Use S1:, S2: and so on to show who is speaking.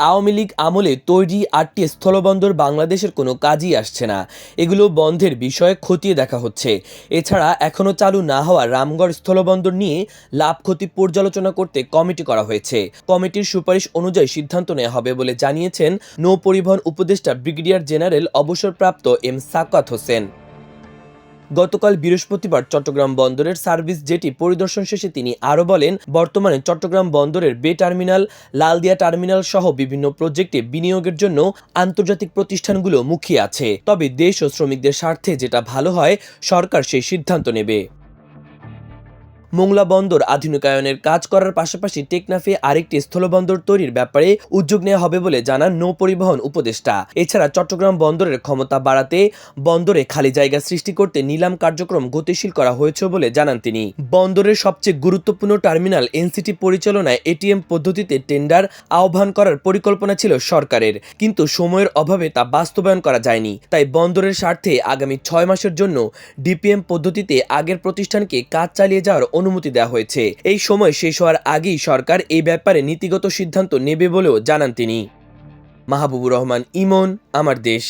S1: আওয়ামী লীগ আমলে তৈরি ৮টি স্থলবন্দর বাংলাদেশের কোনো কাজই আসছে না। এগুলো বন্ধের বিষয়ে খতিয়ে দেখা হচ্ছে। এছাড়া এখনও চালু না হওয়া রামগড় স্থলবন্দর নিয়ে লাভ ক্ষতি পর্যালোচনা করতে কমিটি করা হয়েছে। কমিটির সুপারিশ অনুযায়ী সিদ্ধান্ত নেওয়া হবে বলে জানিয়েছেন নৌ পরিবহন উপদেষ্টা ব্রিগেডিয়ার জেনারেল অবসরপ্রাপ্ত এম সাকাত হোসেন। গতকাল বৃহস্পতিবার চট্টগ্রাম বন্দরের সার্ভিস জেটি পরিদর্শন শেষে তিনি আরও বলেন, বর্তমানে চট্টগ্রাম বন্দরের বে টার্মিনাল, লালদিয়া টার্মিনাল সহ বিভিন্ন প্রজেক্টে বিনিয়োগের জন্য আন্তর্জাতিক প্রতিষ্ঠানগুলো মুখিয়ে আছে। তবে দেশ ও শ্রমিকদের স্বার্থে যেটা ভালো হয়, সরকার সেই সিদ্ধান্ত নেবে। মোংলা বন্দর আধুনিকায়নের কাজ করার পাশাপাশি টেকনাফে আরেকটি স্থলবন্দর তৈরির ব্যাপারে উদ্যোগ নেওয়া হবে বলে জানান নৌ পরিবহন উপদেষ্টা। এছাড়া চট্টগ্রাম বন্দরের ক্ষমতা বাড়াতে বন্দরে খালি জায়গা সৃষ্টি করতে নিলাম কার্যক্রম গতিশীল করা হয়েছে বলে জানান তিনি। বন্দরের সবচেয়ে গুরুত্বপূর্ণ টার্মিনাল এনসিটি পরিচালনায় এটিএম পদ্ধতিতে টেন্ডার আহ্বান করার পরিকল্পনা ছিল সরকারের, কিন্তু সময়ের অভাবে তা বাস্তবায়ন করা যায়নি। তাই বন্দরের স্বার্থে আগামী 6 মাসের জন্য ডিপিএম পদ্ধতিতে আগের প্রতিষ্ঠানকে কাজ চালিয়ে যাওয়ার অনুমতি দেওয়া হয়েছে। এই সময় শেষ হওয়ার আগেই সরকার এই ব্যাপারে নীতিগত সিদ্ধান্ত নেবে বলেও জানান তিনি। মাহবুবুর রহমান ইমন, আমার দেশ।